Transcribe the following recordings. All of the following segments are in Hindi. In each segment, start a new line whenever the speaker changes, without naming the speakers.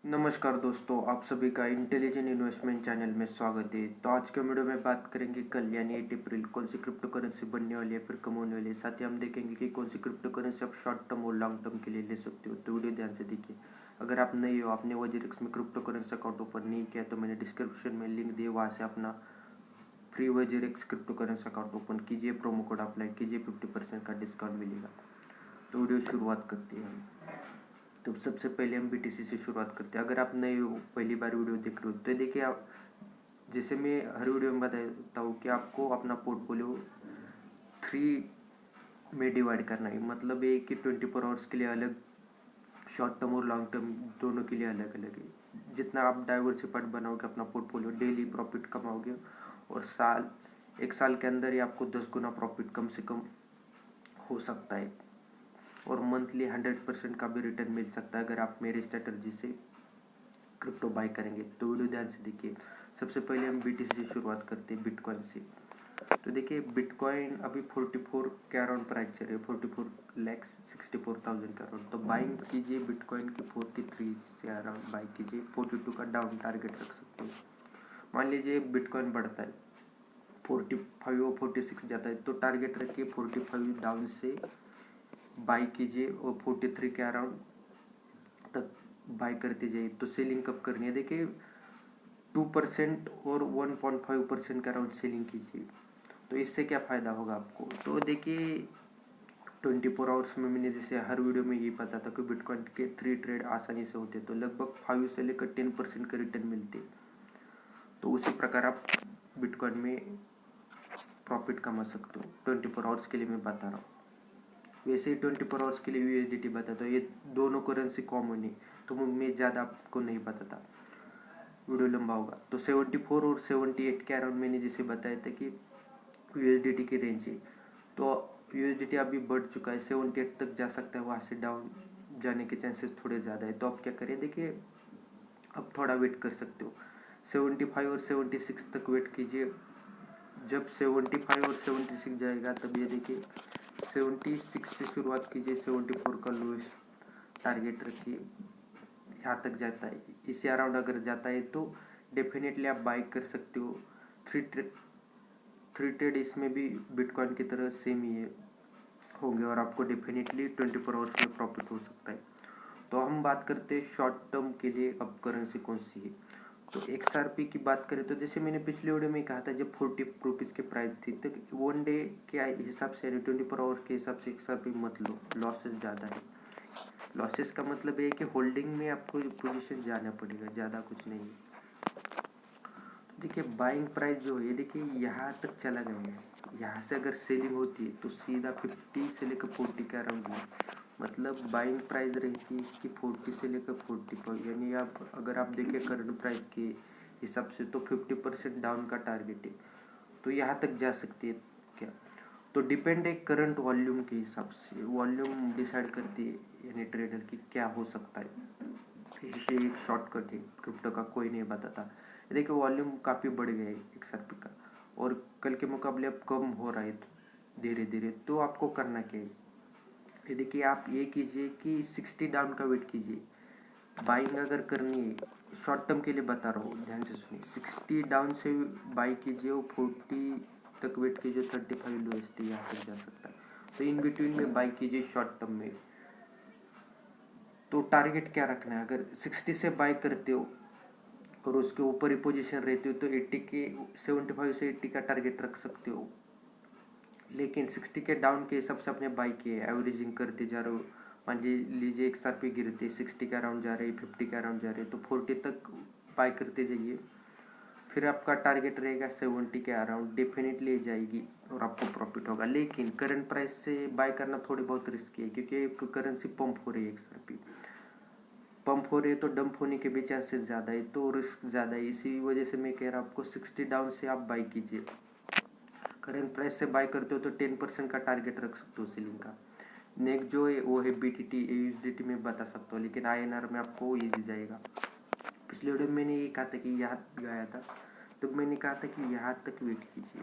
नमस्कार दोस्तों, आप सभी का इंटेलिजेंट इन्वेस्टमेंट चैनल में स्वागत है। तो आज के वीडियो में बात करेंगे कल यानी 8 अप्रैल कौन सी क्रिप्टो करेंसी बनने वाली है, फिर कम होने वाली है। साथ ही हम देखेंगे कि कौन सी क्रिप्टो करेंसी आप शॉर्ट टर्म और लॉन्ग टर्म के लिए ले सकते हो। तो वीडियो ध्यान से देखिए। अगर आप नए हो, आपने वजीरिक्स में क्रिप्टो करेंसी अकाउंट ओपन नहीं किया तो मैंने डिस्क्रिप्शन में लिंक दिया, वहाँ से अपना free WazirX crypto currency account open कीजिए, प्रोमो कोड अप्लाई कीजिए, 50% का डिस्काउंट मिलेगा। तो वीडियो शुरुआत करते हैं हम। तो सबसे पहले हम BTC से शुरुआत करते हैं। अगर आप नए हो, पहली बार वीडियो देख रहे हो, तो देखिए आप, जैसे मैं हर वीडियो में बताता हूँ कि आपको अपना पोर्टफोलियो 3 में डिवाइड करना है। मतलब ये कि 24 आवर्स के लिए अलग, शॉर्ट टर्म और लॉन्ग टर्म दोनों के लिए अलग अलग है। जितना आप डाइवर्सिफाइड बनाओगे अपना पोर्टफोलियो, डेली प्रॉफिट कमाओगे और एक साल के अंदर ही आपको 10 गुना प्रॉफिट कम से कम हो सकता है और मंथली 100% का भी रिटर्न मिल सकता है अगर आप मेरी स्ट्रेटजी से क्रिप्टो बाय करेंगे। तो वीडियो ध्यान से देखिए। सबसे पहले हम BTC से शुरुआत करते हैं, बिटकॉइन से। तो देखिए बिटकॉइन अभी 44 के अराउंड प्राइस चल रही है, 44,64,000 के अराउंड। तो बाइंग कीजिए बिटकॉइन की 43 से अराउंड बाई कीजिए। 42 का डाउन टारगेट रख सकते हो। मान लीजिए बिटकॉइन बढ़ता है, 45 और 46 जाता है, तो टारगेट रखिए 45 डाउन से बाई कीजिए और 43 के अराउंड तक बाय करते जाइए। तो सेलिंग कब करनी है, देखिए 2% और 1.5% का अराउंड सेलिंग कीजिए। तो इससे क्या फ़ायदा होगा आपको, तो देखिए 24 आवर्स में मैंने जैसे हर वीडियो में यही पता था कि बिटकॉइन के 3 ट्रेड आसानी से होते, तो लगभग 5 से लेकर 10% का रिटर्न मिलते। तो उसी प्रकार आप बिटकॉइन में प्रॉफिट कमा सकते हो। 24 आवर्स के लिए मैं बता रहा हूँ। वैसे ही 24 आवर्स के लिए USDT बताता हूँ। ये दोनों करेंसी कॉमन है, तो मैं ज़्यादा आपको नहीं बताता, वीडियो लंबा होगा। तो 74 और 78 के अराउंड मैंने जैसे बताया था कि USDT की रेंज है। तो USDT अभी बढ़ चुका है, 78 तक जा सकता है, वहाँ से डाउन जाने के चांसेस थोड़े ज़्यादा है। तो आप क्या करिए, देखिए अब थोड़ा वेट कर सकते हो। 75 और 76 तक वेट कीजिए। जब 75 और 76 जाएगा तब ये देखिए 76 से शुरुआत कीजिए, 74 का लोएस्ट टारगेट रखिए। यहाँ तक जाता है, इसी अराउंड अगर जाता है तो डेफिनेटली आप बाई कर सकते हो। थ्री ट्रेड इसमें भी बिटकॉइन की तरह सेम ही है होंगे और आपको डेफिनेटली 24 आवर्स में प्रॉफिट हो सकता है। तो हम बात करते हैं शॉर्ट टर्म के लिए अब करेंसी कौन सी है। तो XRP की बात करें तो जैसे मैंने पिछले वीडियो में कहा था, जब 40 रुपीज़ की प्राइस थी, तो 1 डे के हिसाब से यानी 24 आवर के हिसाब से XRP मत लो, लॉसेस ज़्यादा है। लॉसेस का मतलब है कि होल्डिंग में आपको पोजीशन जाना पड़ेगा, ज़्यादा कुछ नहीं है। तो देखिए बाइंग प्राइस जो है, देखिए यहाँ तक चला गया है। यहाँ से अगर सेलिंग होती है तो सीधा 50 से लेकर 40 के अराउंड है। मतलब बाइंग प्राइस रहती है इसकी 40 से लेकर 45, यानी आप अगर आप देखें करंट प्राइस के हिसाब से तो 50% डाउन का टारगेट है। तो यहाँ तक जा सकती है क्या, तो डिपेंड है करंट वॉल्यूम के हिसाब से। वॉल्यूम डिसाइड करती है यानी ट्रेडर की क्या हो सकता है। इसे एक शॉर्टकट है, क्रिप्टो का कोई नहीं बताता। देखिए वॉल्यूम काफ़ी बढ़ गया है XRP का और कल के मुकाबले अब कम हो रहा है धीरे धीरे। तो आपको करना क्या है, ये देखिए आप ये कीजिए कि 60 डाउन का वेट कीजिए। बाइंग अगर करनी है, शॉर्ट टर्म के लिए बता रहा हूँ, ध्यान से सुनिए। 60 डाउन से बाई कीजिए और 40 तक वेट कीजिए, 35 लोएस्ट यहाँ तक जा सकता है। तो इन बिटवीन में बाई कीजिए शॉर्ट टर्म में। तो टारगेट क्या रखना है, अगर 60 से बाई करते हो और उसके ऊपर ही पोजीशन रहती हो तो 75 से 80 का टारगेट रख सकते हो। लेकिन 60 के डाउन के हिसाब से अपने बाई किए, एवरेजिंग करते जा रहे हो। मान लीजिए XRP गिरते 60 के अराउंड जा रहे हैं, 50 के अराउंड जा रहे हैं, तो 40 तक बाई करते जाइए। फिर आपका टारगेट रहेगा 70 के अराउंड, डेफिनेटली जाएगी और आपको प्रॉफिट होगा। लेकिन करंट प्राइस से बाय करना थोड़ी बहुत रिस्की है, क्योंकि करेंसी पंप हो रही है। XRP पंप हो रही है तो डंप होने के भी चांसेस ज़्यादा है, तो रिस्क ज़्यादा है। इसी वजह से मैं कह रहा हूँ आपको 60 डाउन से आप बाई कीजिए। करंट प्राइस से बाय करते हो तो 10% का टारगेट रख सकते हो सेलिंग का। नेक्स्ट जो है वो है BTT, USDT में बता सकता हूँ, लेकिन INR में आपको ईजी जाएगा। पिछले वीडियो में मैंने ये कहा था कि यहाँ गया था, तो मैंने कहा था कि यहाँ तक वेट कीजिए।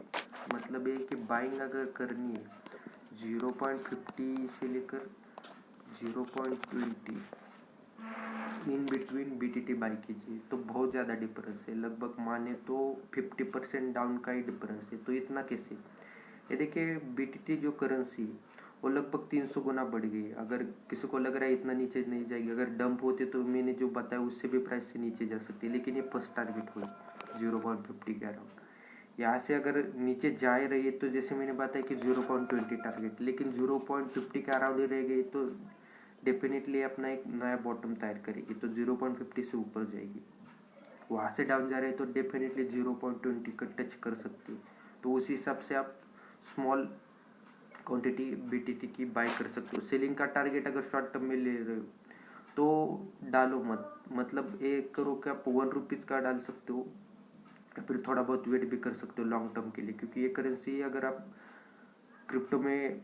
मतलब ये कि बाइंग अगर करनी है 0.50 से लेकर 0.20, इन बिटवीन BTT बाई कीजिए तो बहुत ज़्यादा डिफरेंस है, लगभग माने तो 50% डाउन का ही डिफरेंस है। तो इतना कैसे? ये देखिए BTT जो करेंसी वो लगभग 300 गुना बढ़ गई। अगर किसी को लग रहा है इतना नीचे नहीं जाएगी, अगर डंप होते तो मैंने जो बताया उससे भी प्राइस से नीचे जा सकती है, लेकिन ये फर्स्ट टारगेट हुई 0.50 के अराउंड। यहाँ से अगर नीचे जा रही है तो जैसे मैंने बताया कि 0.20 टारगेट, लेकिन 0.50 के अराउंड ही रह गई तो डेफिनेटली अपना एक नया बॉटम तैयार करेगी, तो 0.50 से ऊपर जाएगी। वहाँ से डाउन जा रहे हैं तो डेफिनेटली 0.20 का टच कर सकती है। तो उसी हिसाब से आप स्मॉल क्वांटिटी BTT की बाय कर सकते हो। सेलिंग का टारगेट अगर शॉर्ट टर्म में ले रहे हो तो डालो मत, मतलब 1 करो कि आप 1 रुपीज़ का डाल सकते हो, फिर थोड़ा बहुत वेट भी कर सकते हो लॉन्ग टर्म के लिए, क्योंकि ये करेंसी अगर आप क्रिप्टो में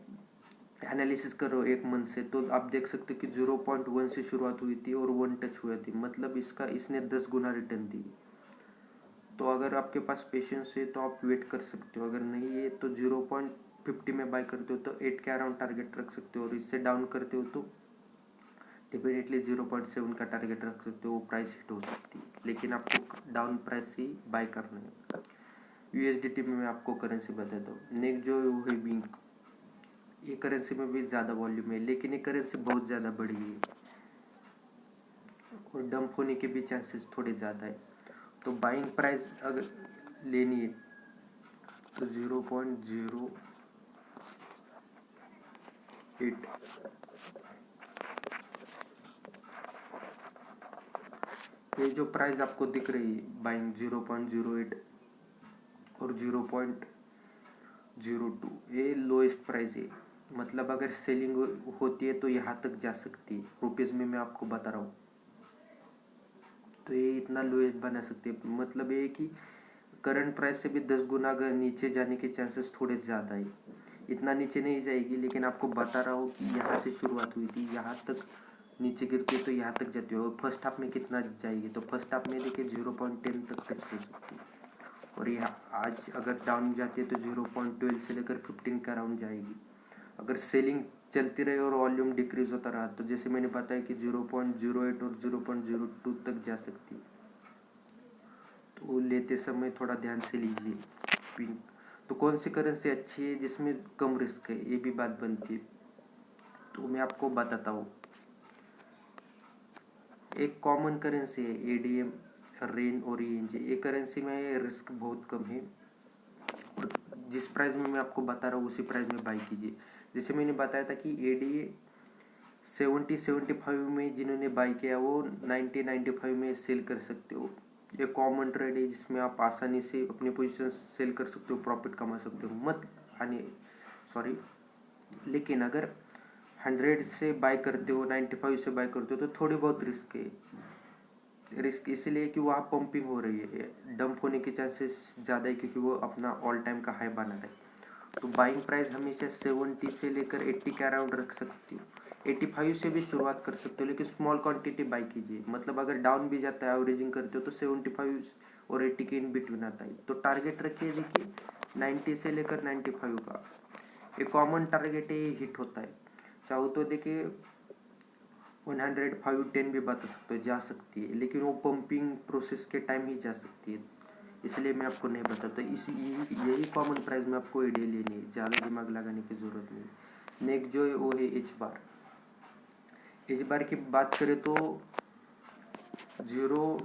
एनालिसिस करो 1 मंथ से तो आप देख सकते हो कि 0.1 से शुरुआत हुई थी और 1 टच हुआ थी, मतलब इसने 10 गुना रिटर्न दी। तो अगर आपके पास पेशेंस है तो आप वेट कर सकते हो, अगर नहीं है तो 0.50 में बाय करते हो तो 8 के अराउंड टारगेट रख सकते हो, और इससे डाउन करते हो तो डेफिनेटली 0.7 का टारगेट रख सकते हो, वो प्राइस हिट हो सकती है, लेकिन आपको डाउन प्राइस ही बाय करना है। USDT में मैं आपको करेंसी बताता हूँ। नेक्स्ट जो है बिंक, ये करेंसी में भी ज़्यादा वॉल्यूम है, लेकिन ये करेंसी बहुत ज़्यादा बढ़ी है और डंप होने के भी चांसेस थोड़े ज़्यादा है। तो बाइंग प्राइस अगर लेनी है तो 0.08, ये जो प्राइस आपको दिख रही है बाइंग 0.08 और 0.02, ये लोएस्ट प्राइस है। मतलब अगर सेलिंग होती है तो यहाँ तक जा सकती है, रुपीज़ में मैं आपको बता रहा हूँ। तो ये इतना लोएस्ट बना सकती है, मतलब ये कि करंट प्राइस से भी 10 गुना अगर नीचे जाने के चांसेस थोड़े ज़्यादा है। इतना नीचे नहीं जाएगी, लेकिन आपको बता रहा हूँ कि यहाँ से शुरुआत हुई थी, यहाँ तक नीचे गिरती है तो यहाँ तक जाती है। और फर्स्ट हाफ में कितना जाएगी, तो फर्स्ट हाफ में देखिए 0.10 तक टच हो सकती है, और यह आज अगर डाउन जाती है तो 0.12 से लेकर 15 के अराउंड जाएगी। अगर सेलिंग चलती रही और वॉल्यूम डिक्रीज होता रहा तो जैसे मैंने बताया कि 0.08 और 0.02 तक जा सकती है। तो लेते समय थोड़ा ध्यान से लीजिए। पिंक तो कौन सी करेंसी अच्छी है जिसमें कम रिस्क है, ये भी बात बनती है, तो मैं आपको बताता हूँ। एक कॉमन करेंसी है ADM, रेन और ENJ। ये करेंसी में रिस्क बहुत कम है, और जिस प्राइस में मैं आपको बता रहा हूँ उसी प्राइस में बाई कीजिए। जैसे मैंने बताया था कि ADA 70-75 में जिन्होंने बाई किया वो 90-95 में सेल कर सकते हो। ये कॉमन ट्रेड है जिसमें आप आसानी से अपनी पोजीशन सेल कर सकते हो, प्रॉफिट कमा सकते हो, लेकिन अगर 100 से बाय करते हो, 95 से बाय करते हो तो थोड़ी बहुत रिस्क है। रिस्क इसलिए कि वहाँ पंपिंग हो रही है, डंप होने के चांसेस ज़्यादा है क्योंकि वो अपना ऑल टाइम का हाई बना रहा है। तो बाइंग प्राइस हमेशा 70 से लेकर 80 के अराउंड रख सकती हो। 85 से भी शुरुआत कर सकते हो, लेकिन स्मॉल क्वांटिटी बाई कीजिए। मतलब अगर डाउन भी जाता है, एवरेजिंग करते हो तो 75 और 80 के इन बिटवीन आता है। तो टारगेट रखिए देखिए 90 से लेकर 95 का, एक कॉमन टारगेट है, हिट होता है। चाहो तो देखिए 105-10 भी बता सकते हो, जा सकती है, लेकिन वो पंपिंग प्रोसेस के टाइम ही जा सकती है, इसलिए मैं आपको नहीं बताता। यही कॉमन प्राइस में आपको आइडिया लेनी है, ज़्यादा दिमाग लगाने की ज़रूरत नहीं। नेक्स्ट जो है वो है एच बार की बात करें तो 20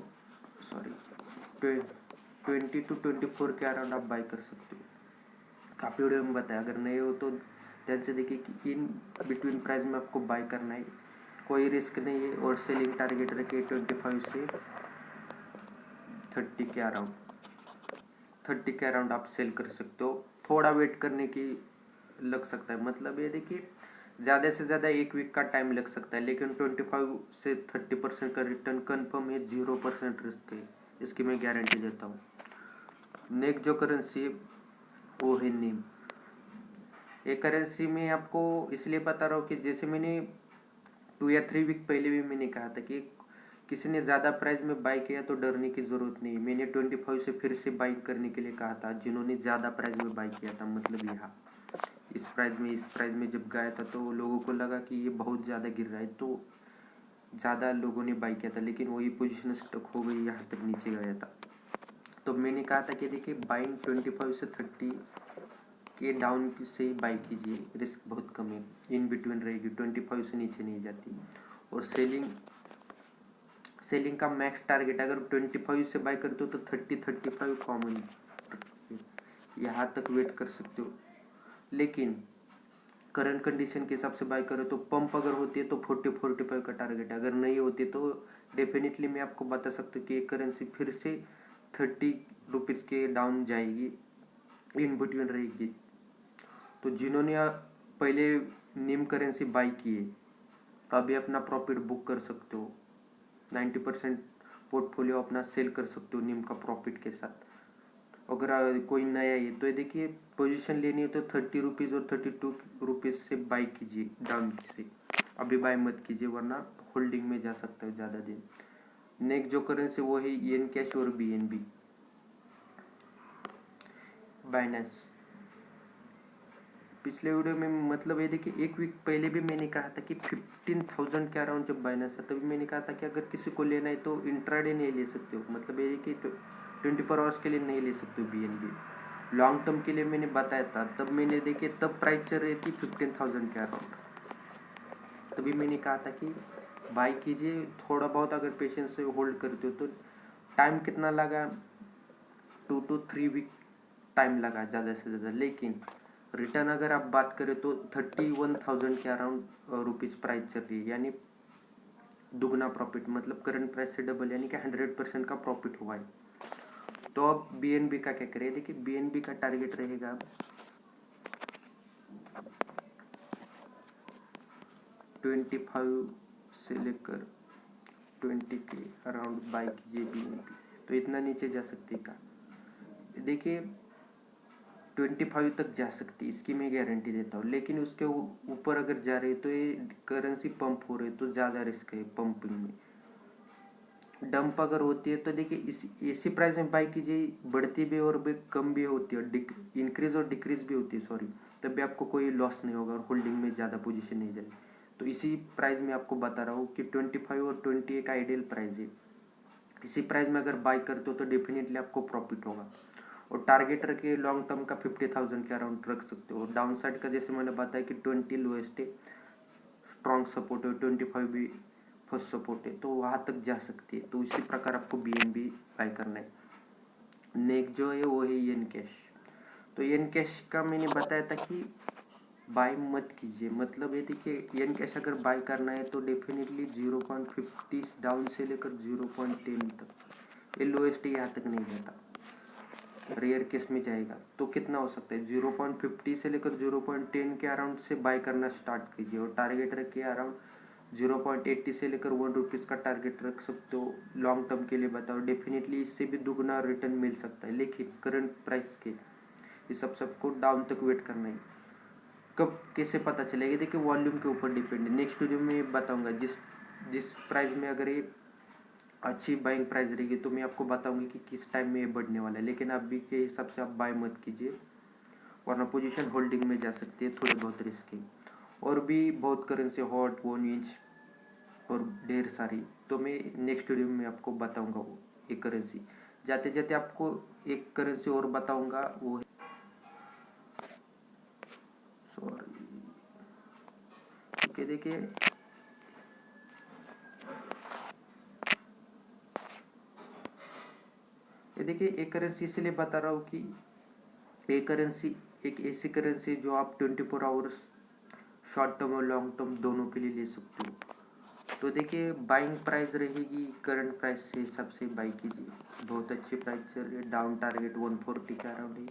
to 24 के अराउंड आप बाई कर सकते हो। काफ़ी वीडियो में बताया, अगर नहीं हो तो ध्यान से देखिए कि इन बिटवीन प्राइस में आपको बाय करना है, कोई रिस्क नहीं है, और सेलिंग टारगेट रखिए 25 से 30 के अराउंड। 30 के अराउंड आप सेल कर सकते हो, थोड़ा वेट करने की लग सकता है। मतलब ये देखिए ज़्यादा से ज़्यादा 1 वीक का टाइम लग सकता है, लेकिन 25 से 30% का रिटर्न कन्फर्म है, 0% रिस्क है, इसकी मैं गारंटी देता हूँ। नेक्स्ट जो करेंसी है वो है नीम। ये करेंसी में आपको इसलिए बता रहा हूँ कि जैसे मैंने 2 या 3 वीक पहले भी मैंने कहा था कि किसी ने ज़्यादा प्राइस में बाई किया तो डरने की ज़रूरत नहीं। मैंने 25 से फिर से बाई करने के लिए कहा था जिन्होंने ज़्यादा प्राइस में बाई किया था। मतलब यहाँ इस प्राइस में जब गया था तो लोगों को लगा कि ये बहुत ज़्यादा गिर रहा है, तो ज़्यादा लोगों ने बाई किया था, लेकिन वही पोजीशन स्टक हो गई, यहाँ तक नीचे गया था। तो मैंने कहा था कि देखिए बाइंग 25 से 30 के डाउन से ही बाई कीजिए, रिस्क बहुत कम है, इन बिटवीन रहेगी, 25 से नीचे नहीं जाती। और सेलिंग का मैक्स टारगेट अगर 25 से बाई करते हो तो 30-35 कॉमन, यहाँ तक वेट कर सकते हो। लेकिन करंट कंडीशन के हिसाब से बाय करो तो पंप अगर होती है तो 40-45 का टारगेट है, अगर नहीं होती तो डेफिनेटली मैं आपको बता सकता हूँ कि एक करेंसी फिर से 30 रुपीज़ के डाउन जाएगी, इन बिटवीन रहेगी। तो जिन्होंने पहले निम करेंसी बाई किए अभी अपना प्रॉफिट बुक कर सकते हो, 90% पोर्टफोलियो अपना सेल कर सकते हो निम का प्रॉफिट के साथ। अगर कोई नया है तो ये देखिए पोजीशन लेनी है तो 30 रुपीज़ और 32 रुपीज़ से बाई कीजिए डाउन से, अभी बाई मत कीजिए वरना होल्डिंग में जा सकता है ज़्यादा दिन। नेक्स्ट जो करेंसी वो है येन कैश और BNB। बाइनेंस पिछले वीडियो में मतलब ये देखिए एक वीक पहले भी मैंने कहा था कि 15,000 के अराउंड जब बाइनेंस है तभी मैंने कहा था कि अगर किसी को लेना है तो इंट्राडे नहीं ले सकते हो, मतलब ये कि 24 आवर्स के लिए नहीं ले सकते हो BNB। लॉन्ग टर्म के लिए मैंने बताया था, तब मैंने देखिए तब प्राइस चल रही थी 15,000 के अराउंड, तभी मैंने कहा था कि बाई कीजिए, थोड़ा बहुत अगर पेशेंस से होल्ड करते हो तो। टाइम कितना लगा, 2 to 3 वीक टाइम लगा ज़्यादा से ज़्यादा, लेकिन रिटर्न अगर आप बात करें तो 31,000 के अराउंड रुपीज़ प्राइस चल रही है, यानी दुगना प्रॉफिट, मतलब करंट प्राइस से डबल, यानी कि 100% का प्रॉफिट हुआ है। तो अब BNB का क्या करें, देखिए BNB का टारगेट रहेगा 25 से लेकर 20 के अराउंड बाई कीजिए BNB, तो इतना नीचे जा सकती है का, देखिए 25 तक जा सकती है, इसकी मैं गारंटी देता हूँ। लेकिन उसके ऊपर अगर जा रही है तो ये करेंसी पंप हो रही है तो ज़्यादा रिस्क है पंपिंग में। डंप अगर होती है तो देखिए इसी प्राइस में बाई कीजिए, बढ़ती भी और भी कम भी होती है, इंक्रीज और डिक्रीज भी होती है, सॉरी, तब भी आपको कोई लॉस नहीं होगा और होल्डिंग में ज़्यादा पोजीशन नहीं जाएगी। तो इसी प्राइस में आपको बता रहा हूँ कि 25 और 20 एक आइडियल प्राइस है, इसी प्राइस में अगर बाई करते हो तो डेफिनेटली आपको प्रॉफिट होगा। और टारगेट रखिए लॉन्ग टर्म का 50,000 के अराउंड रख सकते हो। डाउन साइड का जैसे मैंने बताया कि 20 लोएस्ट है, स्ट्रॉन्ग सपोर्ट है, 25 भी फर्स्ट सपोर्ट है, तो वहाँ तक जा सकती है। तो इसी प्रकार आपको BNB बाई करना है। नेक्स्ट जो है वो है येन कैश। तो येन कैश का मैंने बताया था कि बाई मत कीजिए, मतलब ये देखिए येन कैश अगर बाई करना है तो डेफिनेटली 0.50 डाउन से लेकर 0.10 तक, ये लोएस्ट यहाँ तक नहीं जाता, रेयर केस में जाएगा। तो कितना हो सकता है, 0.50 से लेकर 0.10 के अराउंड से बाय करना स्टार्ट कीजिए और टारगेट रखिए अराउंड 0.80 से लेकर 1 रुपीज़ का टारगेट रख सकते हो। लॉन्ग टर्म के लिए बताओ, डेफिनेटली इससे भी दुगना रिटर्न मिल सकता है, लेकिन करंट प्राइस के इस सबको डाउन तक वेट करना है। कब कैसे पता चलेगा, देखिए वॉल्यूम के ऊपर डिपेंड है। नेक्स्ट वीडियो में बताऊंगा जिस प्राइस में अगर ये अच्छी बाइंग प्राइस रहेगी तो मैं आपको बताऊंगी कि किस टाइम में ये बढ़ने वाला है, लेकिन अभी के हिसाब से आप बाय मत कीजिए वरना पोजीशन होल्डिंग में जा सकती है, थोड़े बहुत रिस्क है। और भी बहुत करेंसी हॉट 1 इंच और ढेर सारी, तो मैं नेक्स्ट वीडियो में आपको बताऊंगा वो एक करेंसी। जाते जाते आपको एक करेंसी और बताऊंगा, वो है सॉरी, देखिए ये देखिए एक करेंसी इसलिए बता रहा हूँ कि ये करेंसी एक ऐसी करेंसी जो आप 24 आवर्स शॉर्ट टर्म और लॉन्ग टर्म दोनों के लिए ले सकते हो। तो देखिए बाइंग प्राइस रहेगी करंट प्राइस से हिसाब से बाई कीजिए, बहुत अच्छी प्राइस चल रही है। डाउन टारगेट 140 के अराउंड है,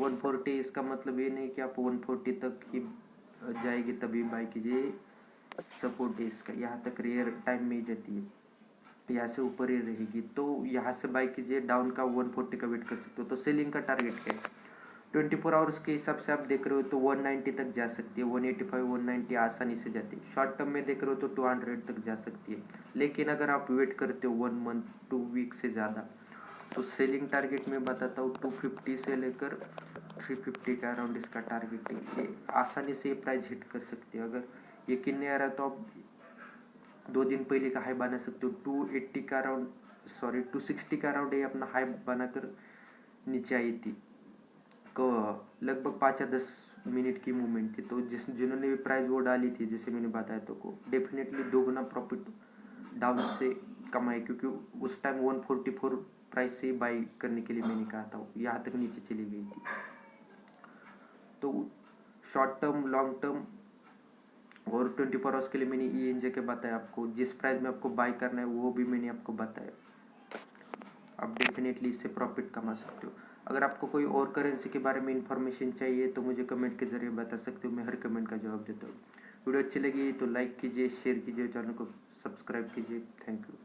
140 इसका मतलब ये नहीं कि आप 140 तक ही जाएगी तभी बाई कीजिए, सपोर्ट है इसका, यहाँ तक रेयर टाइम में ही जाती है, यहाँ से ऊपर ही रहेगी, तो यहाँ से बाई कीजिए। डाउन का 140 का वेट कर सकते हो। तो सेलिंग का टारगेट क्या है, 24 आवर्स के हिसाब से आप देख रहे हो तो 190 तक जा सकती है, 185 190 आसानी से जाती है। शॉर्ट टर्म में देख रहे हो तो 200 तक जा सकती है, लेकिन अगर आप वेट करते हो 1 मंथ 2 वीक से ज़्यादा तो सेलिंग टारगेट में बताता हूँ 250 से लेकर 350 के अराउंड इसका टारगेट है, ये आसानी से ये प्राइस हिट कर सकती है। अगर यकीन नहीं आ रहा तो आप 2 दिन पहले का हाई बना सकते हो। 280 का अराउंड, सॉरी 260 का अराउंड ये अपना हाई बनाकर नीचे आई थी। लगभग 5 या 10 मिनट की मूवमेंट थी। तो जिन्होंने भी प्राइस वो डाली थी, जैसे मैंने बताया, तो को डेफिनेटली 2 गुना प्रॉफिट डाउन से कमाए, क्योंकि उस टाइम 144 प्राइस से बाई करने के लिए मैंने कहा था, यहाँ तक नीचे चली गई थी। तो शॉर्ट टर्म, लॉन्ग टर्म और 24 आवर्स के लिए मैंने ENJ के बताया आपको। जिस प्राइस में आपको बाई करना है वो भी मैंने आपको बताया। आप डेफिनेटली इससे प्रॉफिट कमा सकते हो। अगर आपको कोई और करेंसी के बारे में इंफॉर्मेशन चाहिए तो मुझे कमेंट के ज़रिए बता सकते हो, मैं हर कमेंट का जवाब देता हूँ। वीडियो अच्छी लगी तो लाइक कीजिए, शेयर कीजिए, चैनल को सब्सक्राइब कीजिए। Thank you.